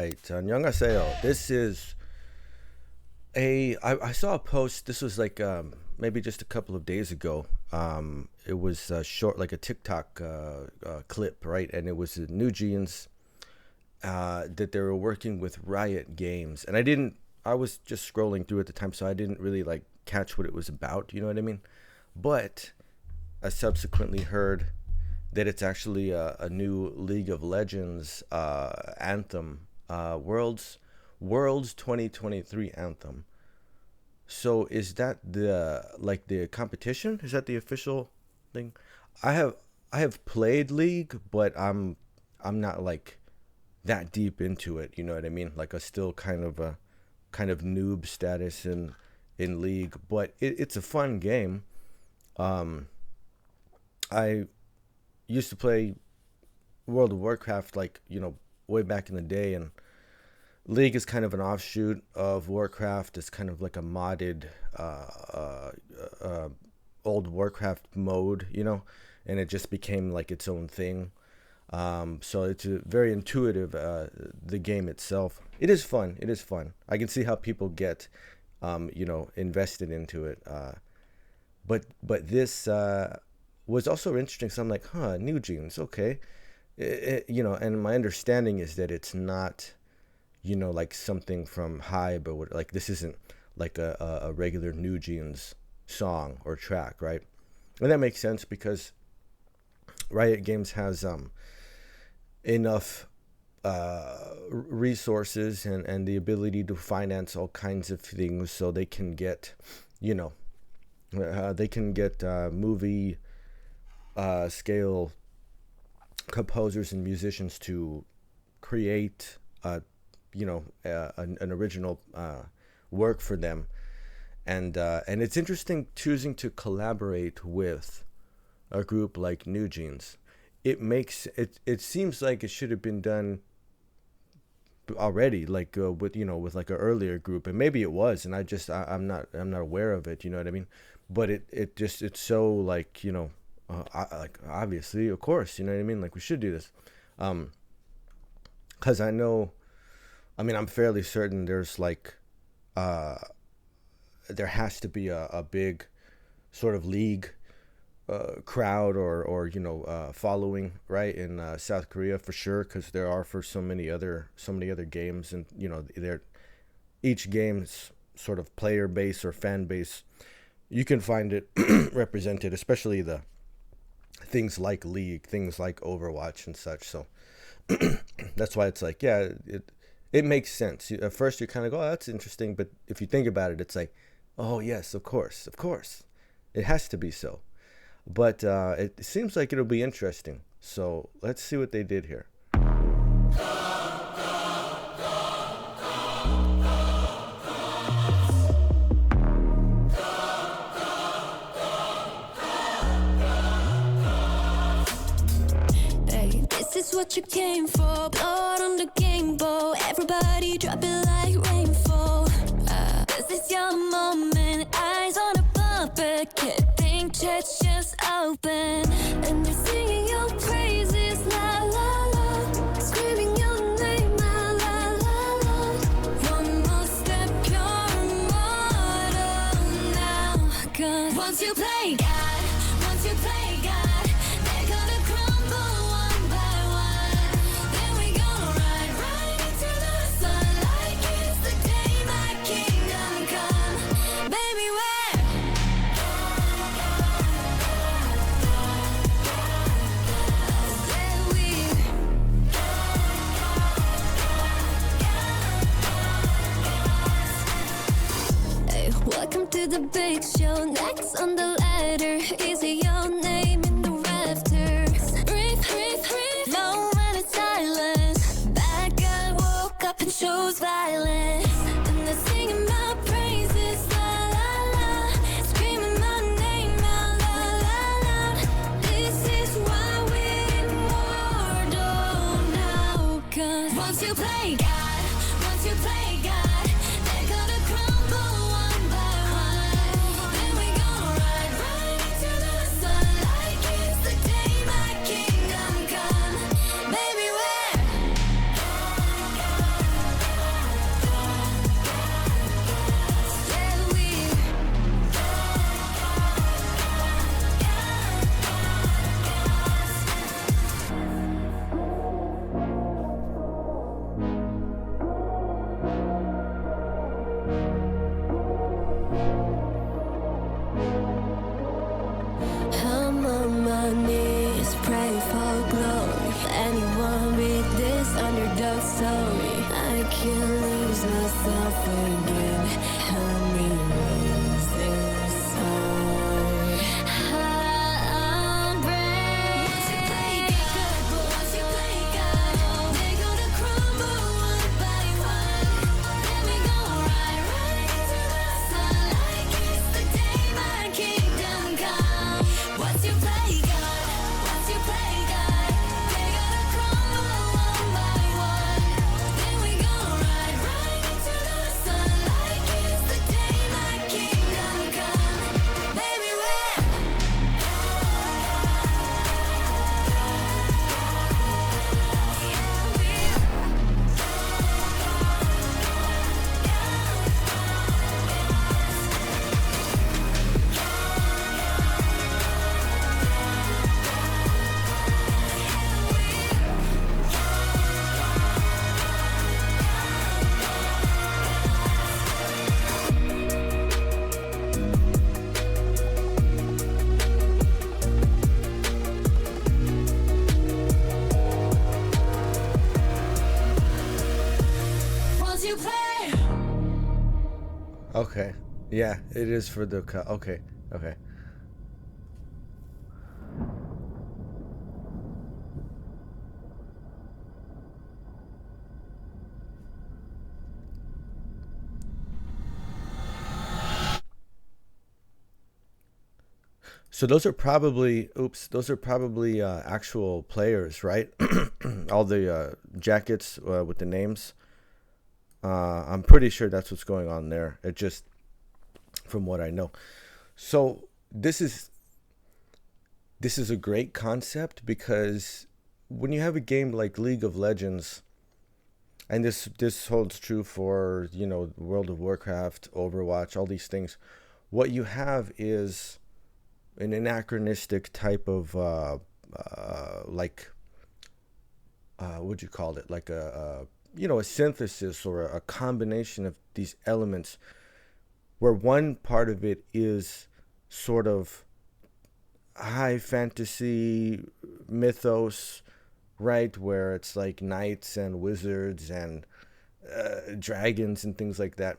right, 안녕하세요. This is I saw a post. This was like maybe just a couple of days ago. It was short, like a TikTok clip, right? And it was NewJeans that they were working with RIOT Games, and I was just scrolling through at the time, so I didn't really like catch what it was about. You know what I mean? But I subsequently heard that it's actually a new League of Legends anthem, Worlds 2023 anthem. So is that the competition? Is that the official thing? I have played League, but I'm not like that deep into it. You know what I mean? Like I still kind of noob status in League, but it's a fun game. I used to play World of Warcraft, like, you know, way back in the day, and League is kind of an offshoot of Warcraft. It's kind of like a modded old Warcraft mode, you know, and it just became like its own thing. So it's very intuitive, the game itself. It is fun. I can see how people get, you know, invested into it. But this was also interesting. So I'm like, NewJeans, okay. You know, and my understanding is that it's not, you know, like something from Hype or what, like this isn't like a regular NewJeans song or track, right? And that makes sense because RIOT Games has enough resources and the ability to finance all kinds of things, so they can get, you know, movie scale composers and musicians to create you know, an original work for them, and it's interesting choosing to collaborate with a group like NewJeans. It seems like it should have been done already, like with like an earlier group, and maybe it was, and I'm not aware of it. You know what I mean? But it's so like, you know, like obviously, of course, you know what I mean? Like we should do this, because I'm fairly certain there's like there has to be a big sort of League crowd or you know, following, right, in South Korea for sure, because there are for so many other games, and you know, each game's sort of player base or fan base, you can find it represented, especially the things like League, things like Overwatch and such. So that's why it's like, yeah, it makes sense. At first you're kind of oh, that's interesting, but if you think about it, it's like, oh yes, of course, it has to be so. But it seems like it'll be interesting. So let's see what they did here. This is what you came for. Blood on the game bowl. Everybody drop it like rainfall. This is your moment. Eyes on a puppet. Can't think, chest just open. And they're singing your praises. La la la. Screaming your name. La la la la. One more step, you're immortal now. 'Cause once you play God, once you play God, they're gonna crumble one by one. Then we gonna ride right into the sun like it's the day my kingdom come. Baby, where? Yeah, we. Hey, welcome to the big show. Next on the ladder is your name in the rafters. Breathe, breathe, breathe. No one is silence. Bad guy woke up and chose violence. And they're singing my praises. La la la. Screaming my name out. La la la. This is why we're immortal now. 'Cause once you play God, once you play God, they're gonna crumble one by one. Then we gonna ride right into the sun like it's the day my kingdom come. Baby, where? Yeah, it is for the okay, okay. So those are probably, oops, those are probably actual players, right? All the jackets with the names. I'm pretty sure that's what's going on there. It just, from what I know. So this is a great concept because when you have a game like League of Legends, and this holds true for, you know, World of Warcraft, Overwatch, all these things, what you have is an anachronistic type of like what'd you call it, like a you know, a synthesis or a combination of these elements where one part of it is sort of high fantasy mythos, right, where it's like knights and wizards and dragons and things like that,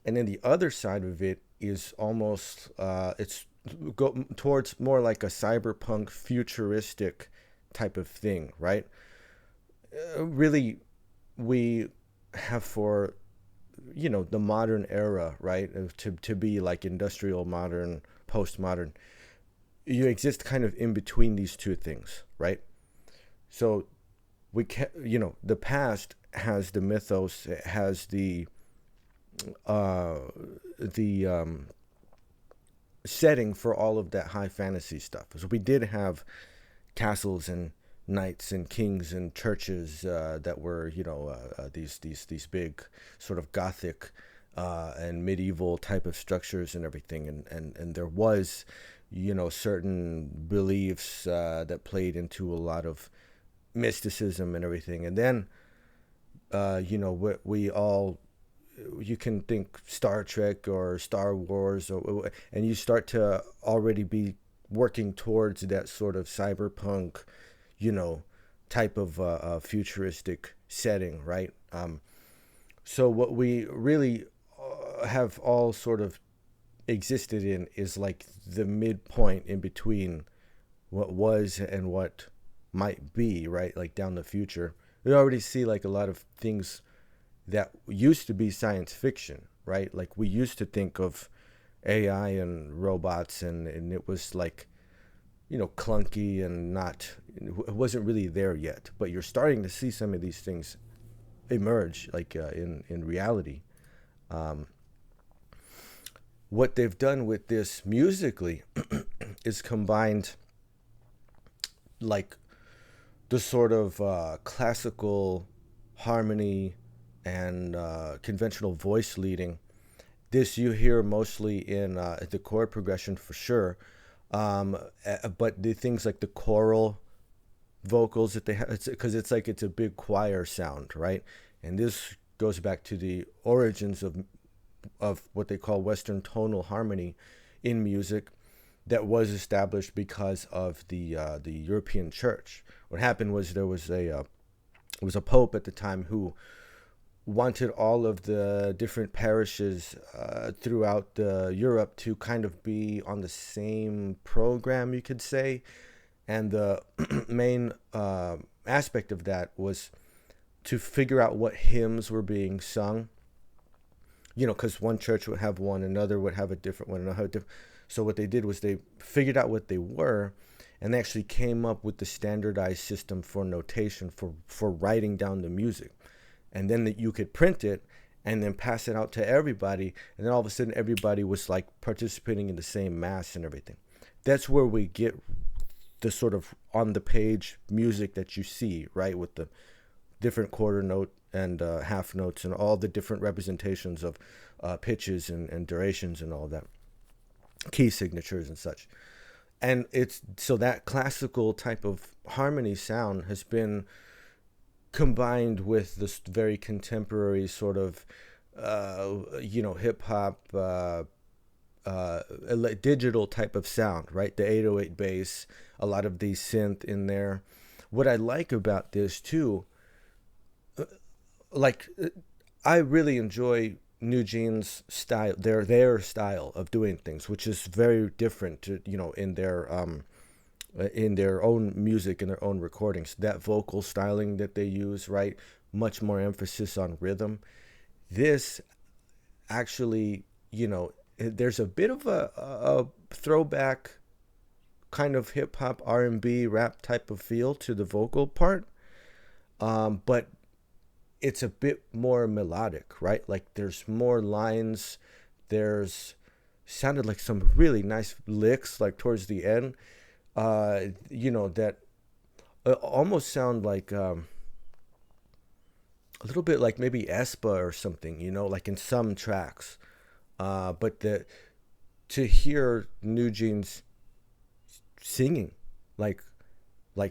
and then the other side of it is almost it's go towards more like a cyberpunk futuristic type of thing, right? Really, we have for, you know, the modern era, right, to be like industrial modern, postmodern, you exist kind of in between these two things, right? So we can, you know, the past has the mythos, it has the setting for all of that high fantasy stuff. So we did have castles and knights and kings and churches that were, you know, these big sort of gothic and medieval type of structures and everything, and there was, you know, certain beliefs that played into a lot of mysticism and everything. And then you know, we all, you can think Star Trek or Star Wars, and you start to already be working towards that sort of cyberpunk, you know, type of futuristic setting, right? So what we really have all sort of existed in is like the midpoint in between what was and what might be, right? Like down the future. We already see like a lot of things that used to be science fiction, right? Like we used to think of AI and robots, and it was like, you know, clunky and not, it wasn't really there yet. But you're starting to see some of these things emerge, like in reality. What they've done with this musically is combined like the sort of classical harmony and conventional voice leading. This you hear mostly in the chord progression for sure, but the things like the choral vocals that they have, because it's like it's a big choir sound, right? And this goes back to the origins of what they call Western tonal harmony in music, that was established because of the European Church. What happened was there was a pope at the time who wanted all of the different parishes throughout Europe to kind of be on the same program, you could say. And the main aspect of that was to figure out what hymns were being sung. You know, because one church would have one, another would have a different one, another different. So what they did was they figured out what they were, and they actually came up with the standardized system for notation for writing down the music. And then that you could print it and then pass it out to everybody, and then all of a sudden everybody was like participating in the same mass and everything. That's where we get the sort of on the page music that you see, right, with the different quarter note and half notes and all the different representations of pitches and durations and all that, key signatures and such. And it's so that classical type of harmony sound has been combined with this very contemporary sort of you know, hip hop digital type of sound, right? The 808 bass, a lot of the synth in there. What I like about this too, like I really enjoy NewJeans style, their style of doing things, which is very different, in their own music and their own recordings. That vocal styling that they use, right? Much more emphasis on rhythm. This actually, there's a bit of a throwback kind of hip hop, R&B, rap type of feel to the vocal part, but it's a bit more melodic, right? Like there's more lines. There's sounded like some really nice licks, like towards the end, that almost sound like a little bit like maybe Espa or something, like in some tracks. But to hear NewJeans singing, like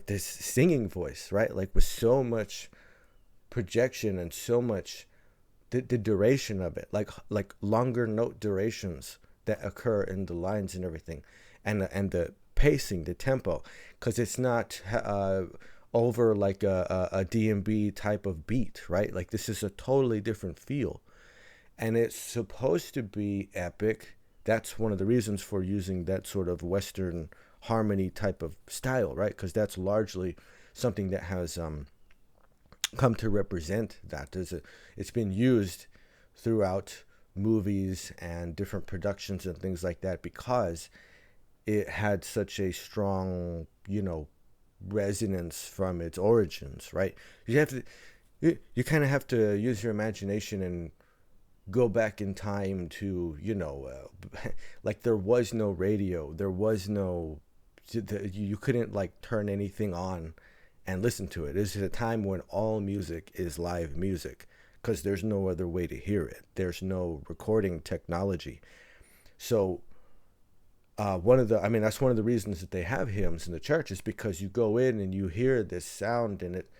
this singing voice, right? Like with so much projection and so much the duration of it, like longer note durations that occur in the lines and everything, and the pacing, the tempo, because it's not over like a D&B type of beat, right? Like this is a totally different feel, and it's supposed to be epic. That's one of the reasons for using that sort of Western harmony type of style, right? Because that's largely something that has come to represent that. It's been used throughout movies and different productions and things like that because it had such a strong, resonance from its origins, right? You kind of have to use your imagination and go back in time to, like there was no radio, there was no, you couldn't like turn anything on and listen to it. This is a time when all music is live music because there's no other way to hear it. There's no recording technology. So that's one of the reasons that they have hymns in the church, is because you go in and you hear this sound and it,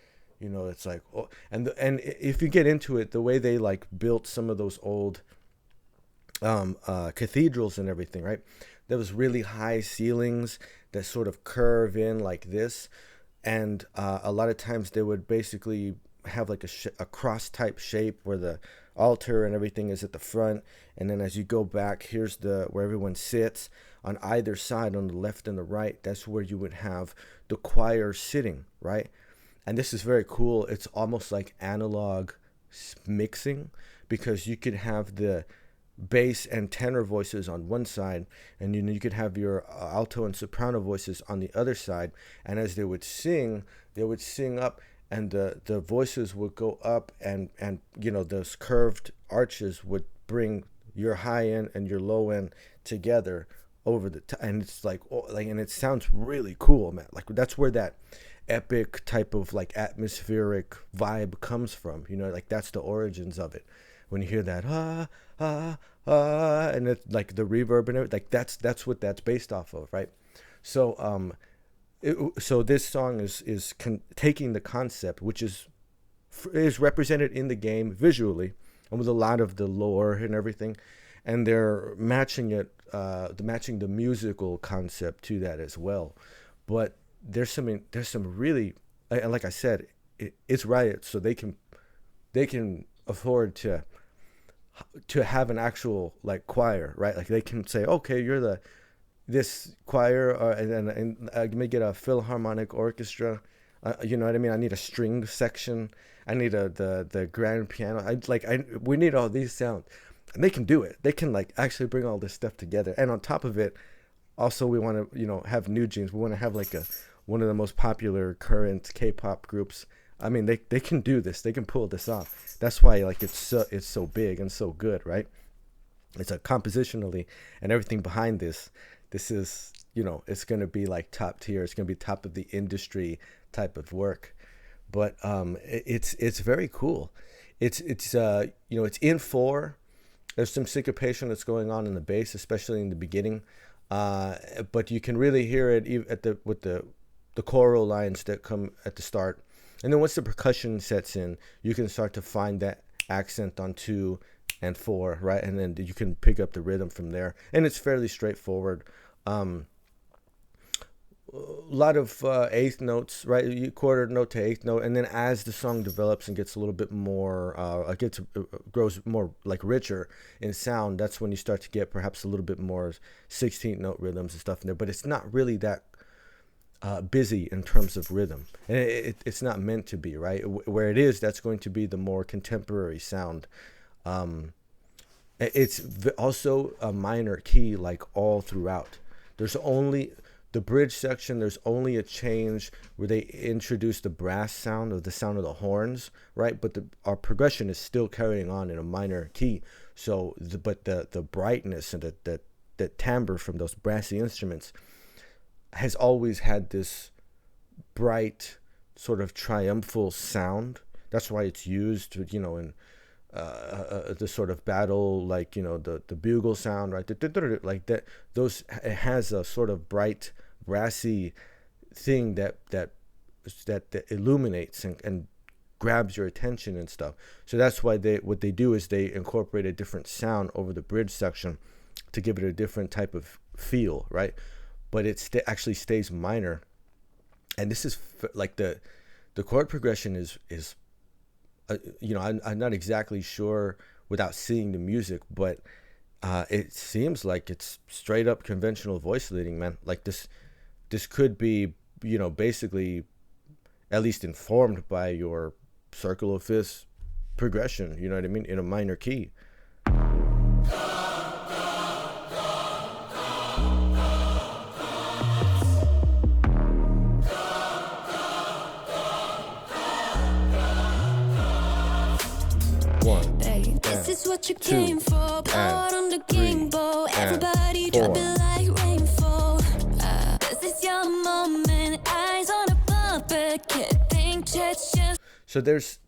it's like, oh, and if you get into it, the way they like built some of those old cathedrals and everything, right? There was really high ceilings that sort of curve in like this. And a lot of times they would basically have like a cross type shape where the altar and everything is at the front. And then as you go back, here's where everyone sits on either side, on the left and the right. That's where you would have the choir sitting, right? And this is very cool. It's almost like analog mixing, because you could have the bass and tenor voices on one side, and you could have your alto and soprano voices on the other side. And as they would sing up, and the voices would go up, and those curved arches would bring your high end and your low end together over the and it's like, and it sounds really cool, man. Like that's where that epic type of like atmospheric vibe comes from, like that's the origins of it. When you hear that and it's like the reverb and everything, like that's what that's based off of, right? So so this song is taking the concept, which is represented in the game visually and with a lot of the lore and everything, and they're matching it, matching the musical concept to that as well. But there's some really, and like I said, it's RIOT, so they can afford to have an actual like choir, right? Like they can say, okay, you're this choir, and I may get a philharmonic orchestra. You know what I mean? I need a string section. I need the grand piano. We need all these sounds, and they can do it. They can like actually bring all this stuff together. And on top of it, also we want to have NewJeans. We want to have like one of the most popular current K-pop groups. I mean, they can do this. They can pull this off. That's why like it's so big and so good, right? It's a compositionally and everything behind this. This is, it's going to be like top tier. It's going to be top of the industry type of work. But it's very cool. It's it's in 4. There's some syncopation that's going on in the bass, especially in the beginning. But you can really hear it with the choral lines that come at the start. And then once the percussion sets in, you can start to find that accent on 2 and 4, right? And then you can pick up the rhythm from there. And it's fairly straightforward. lot of eighth notes, right? You quarter note to eighth note, and then as the song develops and gets a little bit more, grows more like richer in sound, that's when you start to get perhaps a little bit more 16th note rhythms and stuff in there. But it's not really that busy in terms of rhythm, and it's not meant to be, right? Where it is, that's going to be the more contemporary sound. It's also a minor key, like all throughout. There's only the bridge section, there's only a change where they introduce the brass sound, or the sound of the horns, right? But our progression is still carrying on in a minor key. So the brightness and the timbre from those brassy instruments has always had this bright sort of triumphal sound. That's why it's used, in the sort of battle, like, the bugle sound, right? Like that. It has a sort of bright, brassy thing that illuminates and grabs your attention and stuff. So that's why what they do is they incorporate a different sound over the bridge section to give it a different type of feel, right? But it actually stays minor. And this is like the chord progression is I'm not exactly sure without seeing the music, but it seems like it's straight up conventional voice leading, man. Like this could be, basically at least informed by your circle of fifths progression, you know what I mean, in a minor key. This is what you came for. Blood on the game bow. Everybody drop it like rainfall. This is your moment. Eyes on a puppet. Can't think just. So it's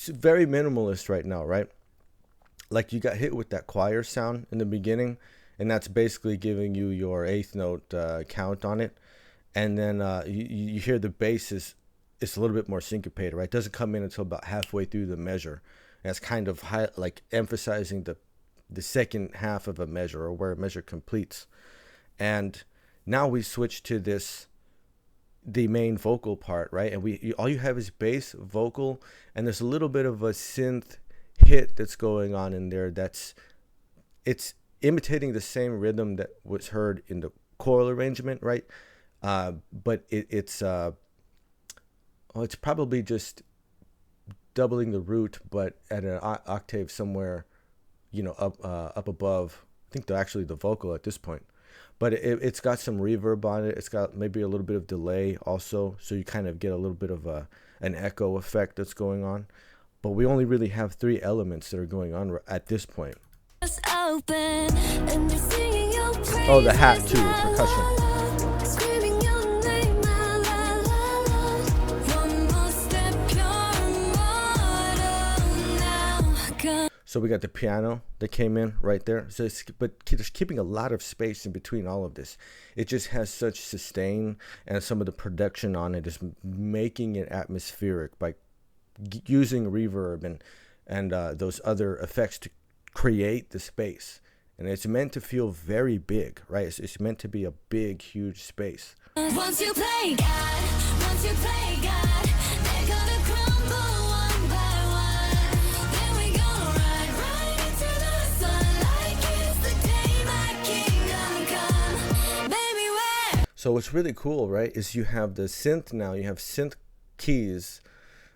very minimalist right now, right? Like you got hit with that choir sound in the beginning, and that's basically giving you your eighth note count on it, and then you hear the bass it's a little bit more syncopated, right? It doesn't come in until about halfway through the measure. That's kind of like emphasizing the second half of a measure, or where a measure completes. And now we switch to the main vocal part, right? And all you have is bass, vocal, and there's a little bit of a synth hit that's going on in there. It's imitating the same rhythm that was heard in the choral arrangement, right? But it's probably just doubling the root, but at an octave somewhere, up above. I think actually the vocal at this point, but it's got some reverb on it. It's got maybe a little bit of delay also, so you kind of get a little bit of an echo effect that's going on. But we only really have three elements that are going on at this point. Oh, the hat too, percussion. So we got the piano that came in right there. So but just keeping a lot of space in between all of this. It just has such sustain, and some of the production on it is making it atmospheric by using reverb and those other effects to create the space. And it's meant to feel very big, right? It's meant to be a big, huge space. Once you play God, they're gonna crumble one by one. Then we gonna ride right into the sun like it's the day my kingdom come. Baby, where? So what's really cool, right, is you have the synth now. You have synth keys.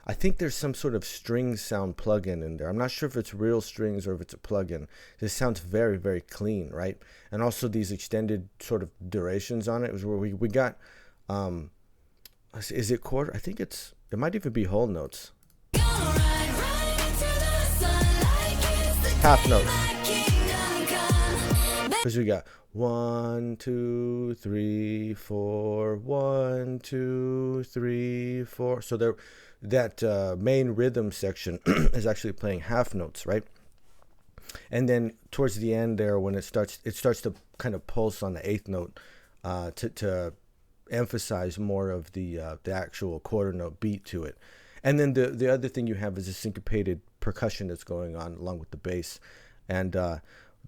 I think there's some sort of string sound plugin in there. I'm not sure if it's real strings or if it's a plugin. This sounds very, very clean, right? And also these extended sort of durations on it. It was where we got, is it quarter? I think it might even be whole notes. Half notes. Because we got 1, 2, 3, 4, 1, 2, 3, 4. So that main rhythm section is actually playing half notes, right? And then towards the end there, when it starts to kind of pulse on the eighth note to emphasize more of the actual quarter note beat to it. And then the other thing you have is a syncopated percussion that's going on along with the bass, and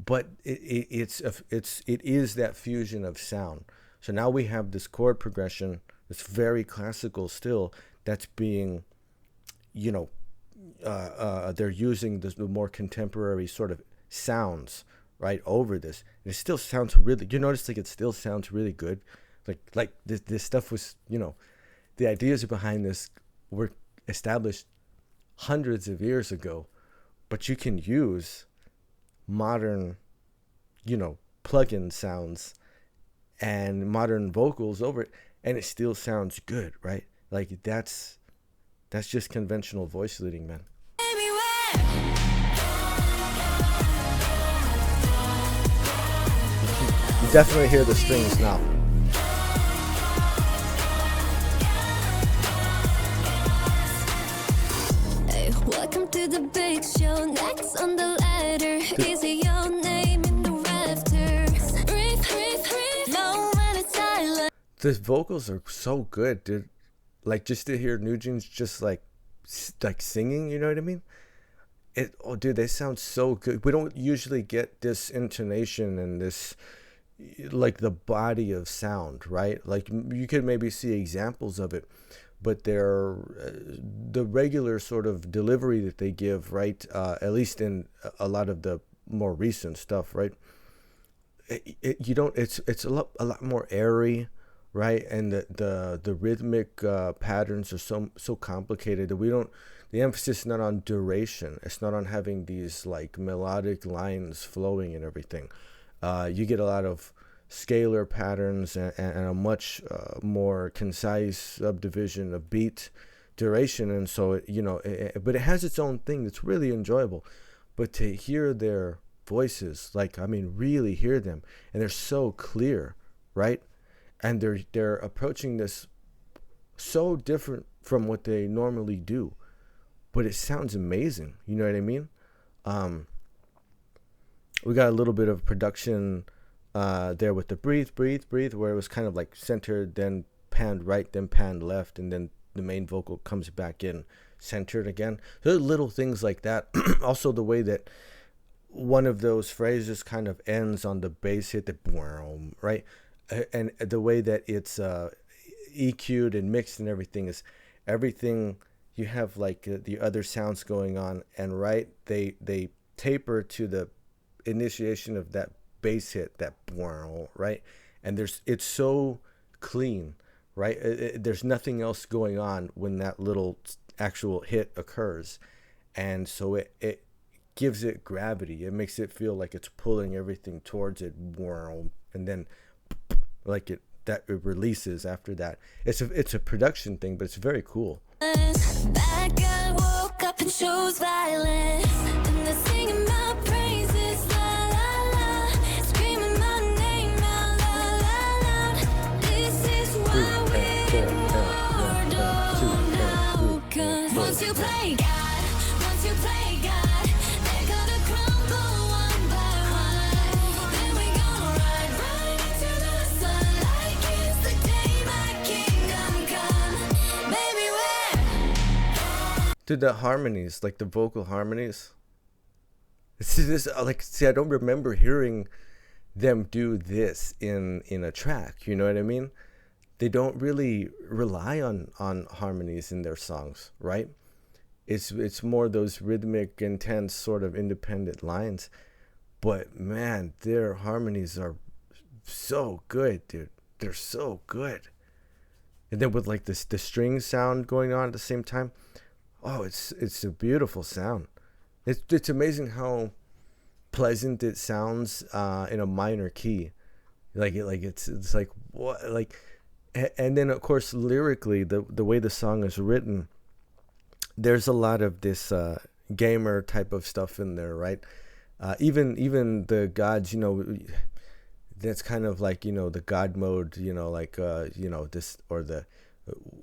but it is that fusion of sound. So now we have this chord progression, it's very classical still, that's being, you know, they're using the more contemporary sort of sounds right over this. And it still sounds really, you notice like it still sounds really good. Like this stuff was, you know, the ideas behind this were established hundreds of years ago, but you can use modern, you know, plug-in sounds and modern vocals over it, and it still sounds good, right? Like that's just conventional voice leading, man. You definitely hear the strings now. Hey, welcome to the big show. Next on the ladder is your name in the rafters. Breathe, breathe, breathe. No one is silent. The vocals are so good, dude. Like just to hear NewJeans just like singing, you know what I mean? Oh, dude, they sound so good. We don't usually get this intonation and this, like the body of sound, right? Like you could maybe see examples of it, but they're the regular sort of delivery that they give, right? At least in a lot of the more recent stuff, right? You don't. It's a lot more airy, right? And the rhythmic patterns are so complicated that we don't. The emphasis is not on duration. It's not on having these like melodic lines flowing and everything. You get a lot of scalar patterns and a much more concise subdivision of beat duration, and so but it has its own thing that's really enjoyable. But to hear their voices, like I mean really hear them, and they're so clear, right? And they're approaching this so different from what they normally do, but it sounds amazing, you know what I mean? We got a little bit of production there with the breathe, where it was kind of like centered, then panned right, then panned left, and then the main vocal comes back in centered again. There are little things like that. Also the way that one of those phrases kind of ends on the bass hit, the boom, right? And the way that it's EQ'd and mixed and everything is everything. You have like the other sounds going on, and right, they taper to the initiation of that bass hit, that right, and it's so clean, right? There's nothing else going on when that little actual hit occurs, and so it gives it gravity. It makes it feel like it's pulling everything towards it, and then like it releases after that. It's a production thing, but it's very cool. That guy woke up and chose violence, and they're singing my praises, la la la, screaming my name out, la la la. This is why we're immortal now, 'cause once you play God, they're gonna crumble one by one. Then we gonna ride right into the sun like it's the day my kingdom come. Baby, Dude, the harmonies, like the vocal harmonies. See, I don't remember hearing them do this in a track. You know what I mean? They don't really rely on harmonies in their songs, right? It's more those rhythmic, intense, sort of independent lines. But man, their harmonies are so good, dude. They're so good. And then with like the string sound going on at the same time. Oh, it's a beautiful sound. It's amazing how pleasant it sounds in a minor key. It's like what, like, and then of course lyrically the way the song is written, there's a lot of this gamer type of stuff in there, right? Even the gods, that's kind of like, the God mode, like this or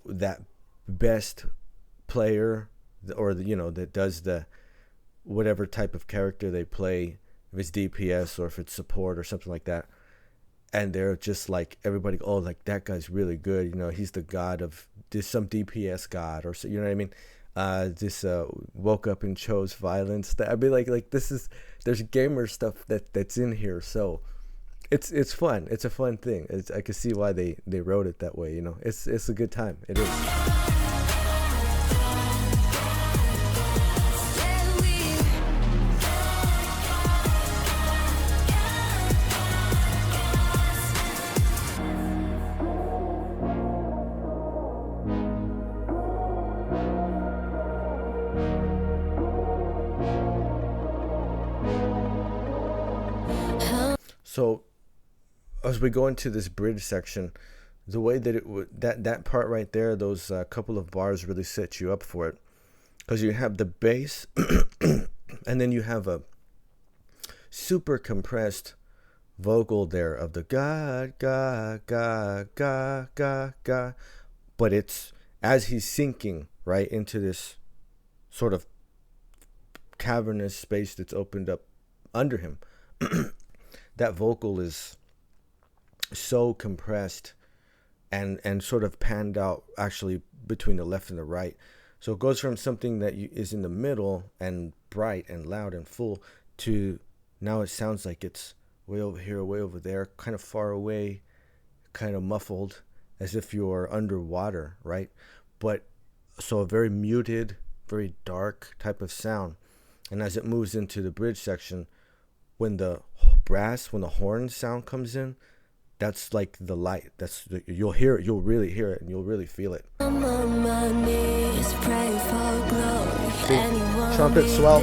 that best player, or that does the whatever type of character they play, if it's DPS or if it's support or something like that, and they're just like everybody, oh, like that guy's really good, he's the god of this, some DPS god, or so, you know what I mean? This woke up and chose violence. I'd be like this is, there's gamer stuff that's in here, so it's fun. It's a fun thing. I can see why they wrote it that way. It's a good time. It is. So as we go into this bridge section, the way that it would that part right there, those couple of bars really set you up for it, because you have the bass and then you have a super compressed vocal there of the ga ga ga ga ga ga, but it's as he's sinking right into this sort of cavernous space that's opened up under him. That vocal is so compressed and sort of panned out actually between the left and the right. So it goes from something that is in the middle and bright and loud and full to now it sounds like it's way over here, way over there, kind of far away, kind of muffled, as if you're underwater, right? But so a very muted, very dark type of sound. And as it moves into the bridge section, when the horn sound comes in, that's like the light. You'll hear it, you'll really hear it, and you'll really feel it. I'm on my knees, praying for glory. See, trumpet swell.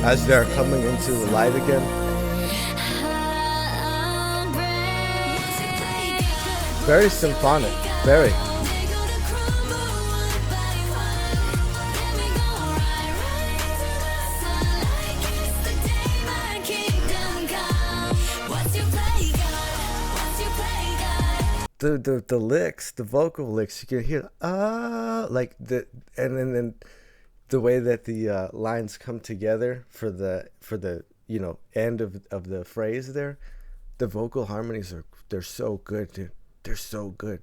As they're coming into the light again. Very symphonic, very. The licks, the vocal licks, you can hear like the and then the way that the lines come together for the end of the phrase there, the vocal harmonies they're so good, dude. They're so good.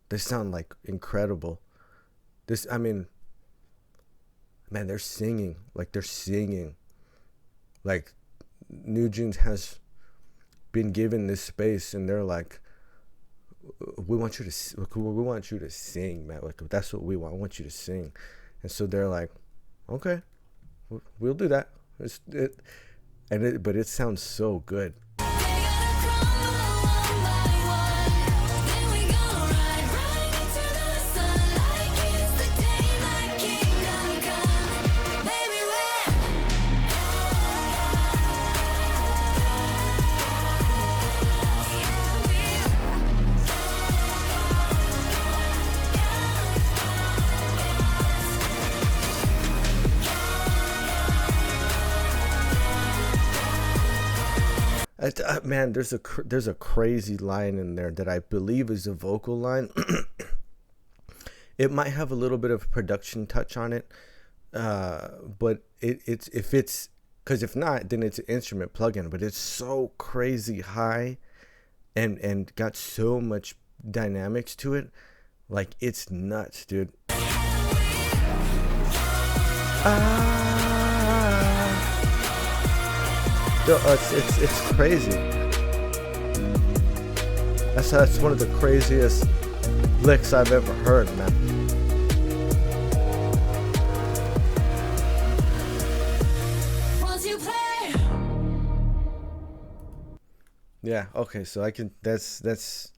They sound like incredible. Man, they're singing like NewJeans has been given this space, and they're like, we want you to sing, man. Like, that's what we want. I want you to sing. And so they're like, okay, we'll do that. But it sounds so good. Man, there's a crazy line in there that I believe is a vocal line. It might have a little bit of production touch on it, but it's because if not, then it's an instrument plugin. But it's so crazy high, and got so much dynamics to it, like it's nuts, dude. It's crazy. That's one of the craziest licks I've ever heard, man. Yeah, okay, so I can that's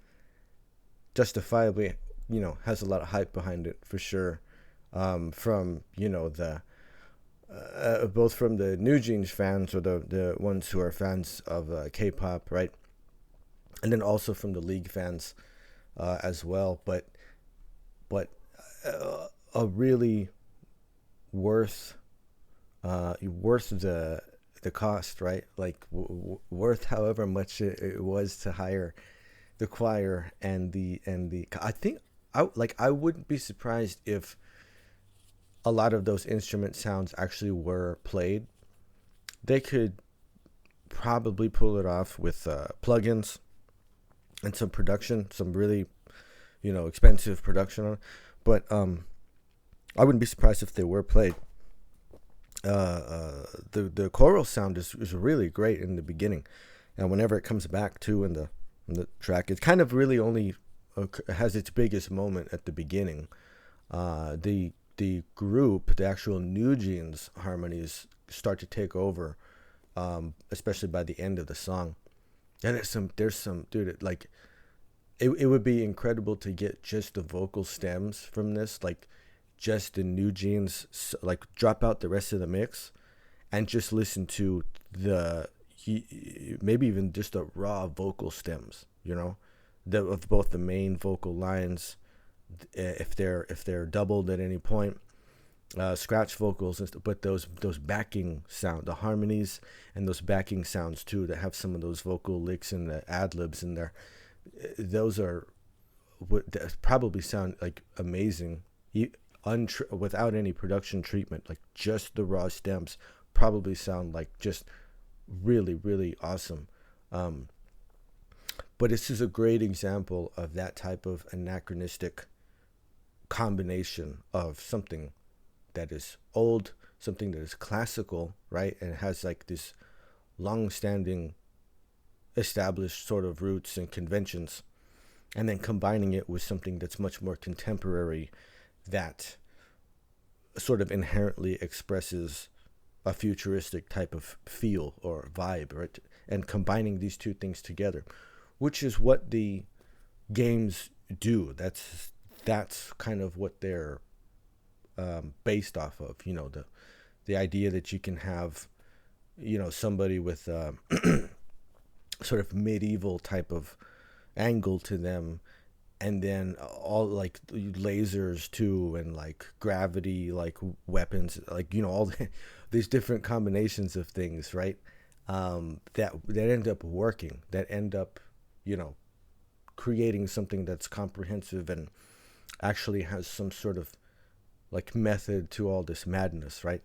justifiably, has a lot of hype behind it for sure. From the both from the NewJeans fans, or the ones who are fans of K-pop, right? And then also from the League fans as well. But a really worth the cost, right? Like worth however much it was to hire the choir and the I think I wouldn't be surprised if a lot of those instrument sounds actually were played. They could probably pull it off with plugins and some production, some really, expensive production on it. But I wouldn't be surprised if they were played. the choral sound is really great in the beginning, and whenever it comes back too in the track, it kind of really only has its biggest moment at the beginning. The group, the actual NewJeans harmonies start to take over, especially by the end of the song. And there's some dude, like it would be incredible to get just the vocal stems from this, like just the NewJeans, like drop out the rest of the mix and just listen to maybe even just the raw vocal stems, of both the main vocal lines, if they're doubled at any point, scratch vocals, but those backing sound, the harmonies and those backing sounds too, that have some of those vocal licks and the ad libs in there, those are what probably sound like amazing, without any production treatment. Like just the raw stems probably sound like just really, really awesome. But this is a great example of that type of anachronistic combination of something that is old, something that is classical, right? And it has like this long-standing established sort of roots and conventions, and then combining it with something that's much more contemporary that sort of inherently expresses a futuristic type of feel or vibe, right? And combining these two things together, which is what the games do. That's kind of what they're based off of, the idea that you can have, somebody with sort of medieval type of angle to them, and then all like lasers too, and like gravity, like weapons, like all these different combinations of things, right? That end up working, that end up creating something that's comprehensive and actually has some sort of like method to all this madness, right?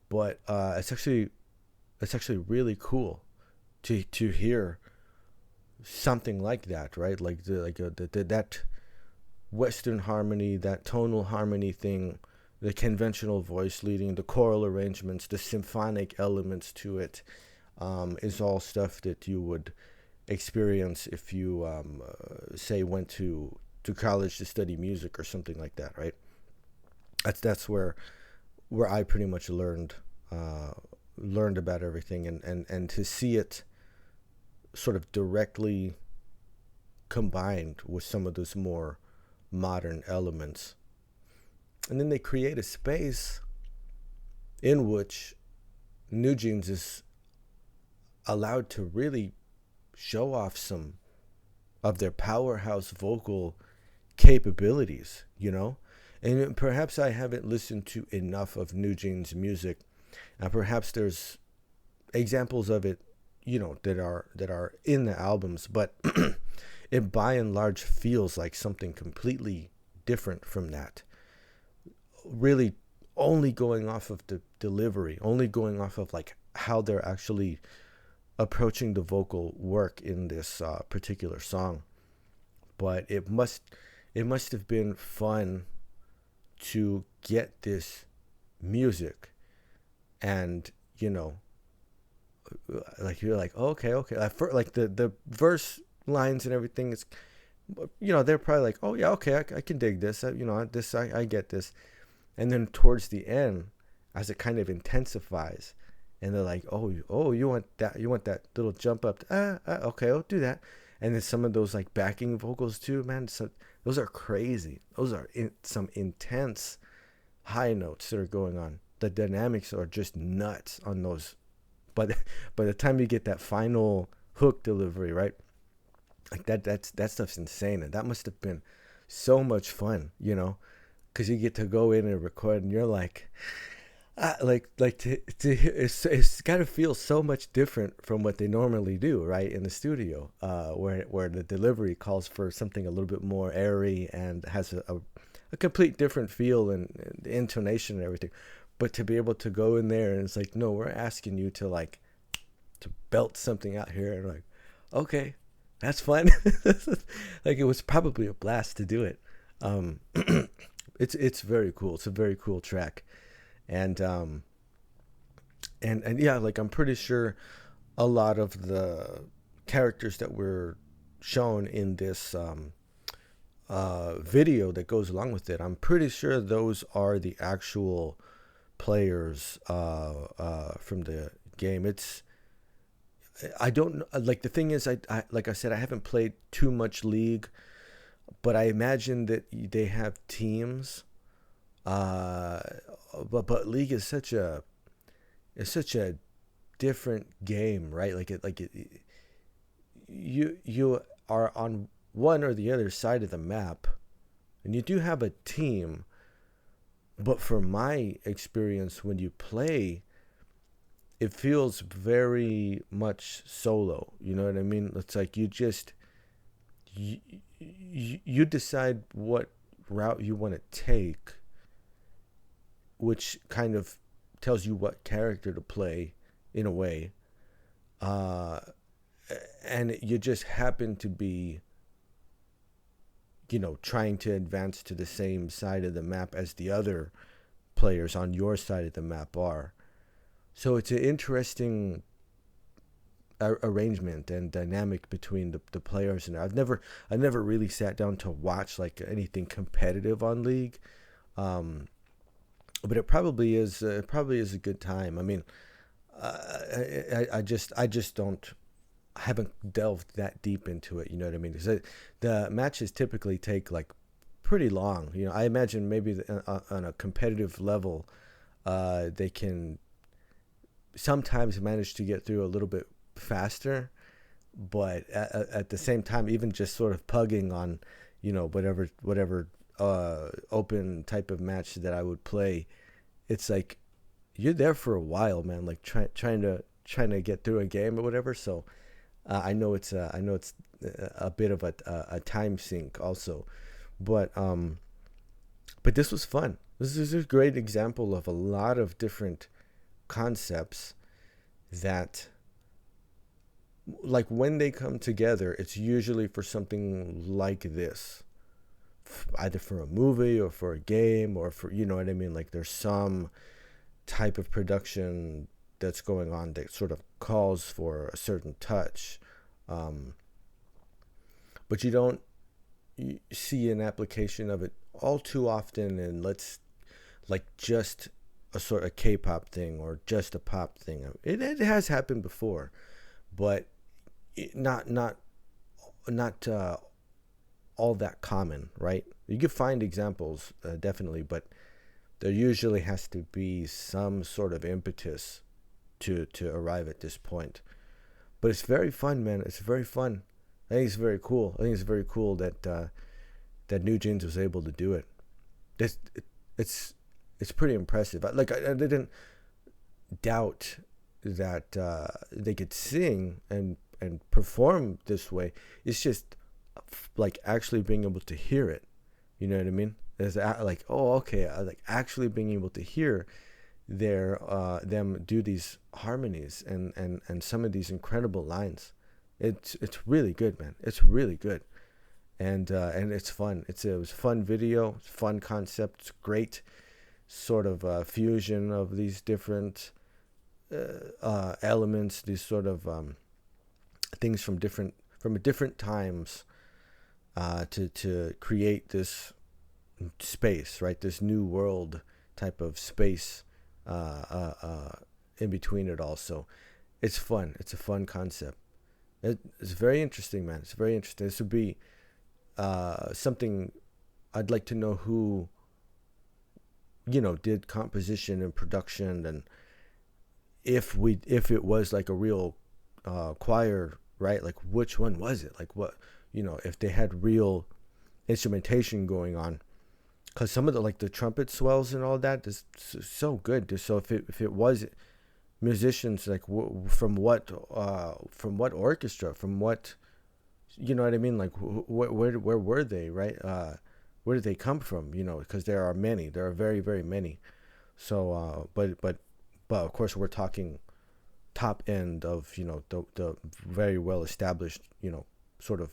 But it's actually really cool to hear something like that, right? Like that Western harmony, that tonal harmony thing, the conventional voice leading, the choral arrangements, the symphonic elements to it, is all stuff that you would experience if you say went to college to study music or something like that, right? That's where I pretty much learned about everything, and to see it sort of directly combined with some of those more modern elements. And then they create a space in which NewJeans is allowed to really show off some of their powerhouse vocal capabilities, And perhaps I haven't listened to enough of NewJeans music, and perhaps there's examples of it, that are in the albums, but it by and large feels like something completely different from that. Really only going off of the delivery, only going off of like how they're actually approaching the vocal work in this particular song. But it must have been fun to get this music, and like you're like, okay, like the verse lines and everything is, they're probably like, oh yeah, okay, I can dig this, I get this. And then towards the end, as it kind of intensifies, and they're like, oh, you want that little jump up, okay, I'll do that. And then some of those like backing vocals too, man, so those are crazy. Those are some intense high notes that are going on. The dynamics are just nuts on those. But by the time you get that final hook delivery, right? Like that stuff's insane, and that must have been so much fun, because you get to go in and record, and you're like, it's got to feel so much different from what they normally do, right, in the studio, where the delivery calls for something a little bit more airy and has a complete different feel and intonation and everything. But to be able to go in there and it's like, no, we're asking you to belt something out here, and like, okay, that's fun. Like it was probably a blast to do it. It's very cool. It's a very cool track. And and yeah, like I'm pretty sure a lot of the characters that were shown in this video that goes along with it, I'm pretty sure those are the actual players from the game. I don't like, the thing is, I like I said, I haven't played too much League, but I imagine that they have teams. But League is such a different game, right? You are on one or the other side of the map, and you do have a team. But from my experience, when you play, it feels very much solo. You know what I mean? It's like you decide what route you want to take, which kind of tells you what character to play in a way. And you just happen to be, trying to advance to the same side of the map as the other players on your side of the map are. So it's an interesting arrangement and dynamic between the players. And I've never really sat down to watch like anything competitive on League. But it probably is a good time. I mean, I haven't delved that deep into it. You know what I mean? Because the matches typically take like pretty long. I imagine maybe on a competitive level, they can sometimes manage to get through a little bit faster. But at the same time, even just sort of pugging on, whatever open type of match that I would play, it's like you're there for a while, man. Like trying to get through a game or whatever. So I know it's a bit of a time sink also, but this was fun. This is a great example of a lot of different concepts that, like, when they come together, it's usually for something like this, either for a movie or for a game or for, you know what I mean? Like there's some type of production that's going on that sort of calls for a certain touch. But you don't see an application of it all too often, and let's like just a sort of K-pop thing or just a pop thing. It has happened before, but not all that common, right? You can find examples, definitely, but there usually has to be some sort of impetus to arrive at this point. But it's very fun, man. It's very fun. I think it's very cool. I think it's very cool that NewJeans was able to do it. It's pretty impressive. I didn't doubt that they could sing and perform this way. It's just like actually being able to hear it. You know what I mean? It's like, oh, okay. Like actually being able to hear them do these harmonies and some of these incredible lines. It's really good, man. It's really good, and it's fun. It was a fun video, fun concept. It's great sort of fusion of these different elements, these sort of things from different times to create this space, right? This new world type of space in between it all. So it's fun. It's a fun concept. It's very interesting, man. It's very interesting. This would be something I'd like to know who, did composition and production, and if it was like a real choir, right? Like which one was it? Like what, if they had real instrumentation going on, because some of the trumpet swells and all that is so good. So if it was musicians, like from what orchestra, from what, you know what I mean? Like where were they, right? Where did they come from? Because there are many. There are very, very many. So but of course we're talking top end of the very well established sort of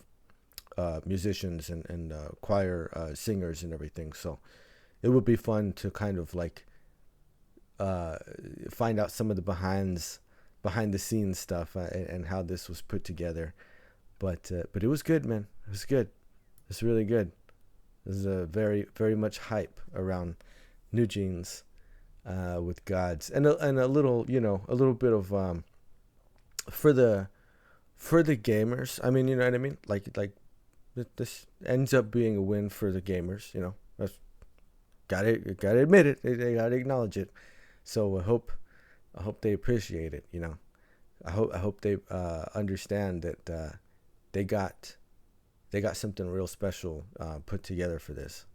musicians and choir singers and everything. So it would be fun to kind of like find out some of the behind the scenes stuff and how this was put together. But it was good, man. It was good. It's really good. There's a very, very much hype around NewJeans with gods and a little, a little bit of for the gamers. I mean, you know what I mean? Like this ends up being a win for the gamers. That's gotta admit it. They gotta acknowledge it. So I hope they appreciate it. I hope they understand that they got something real special put together for this.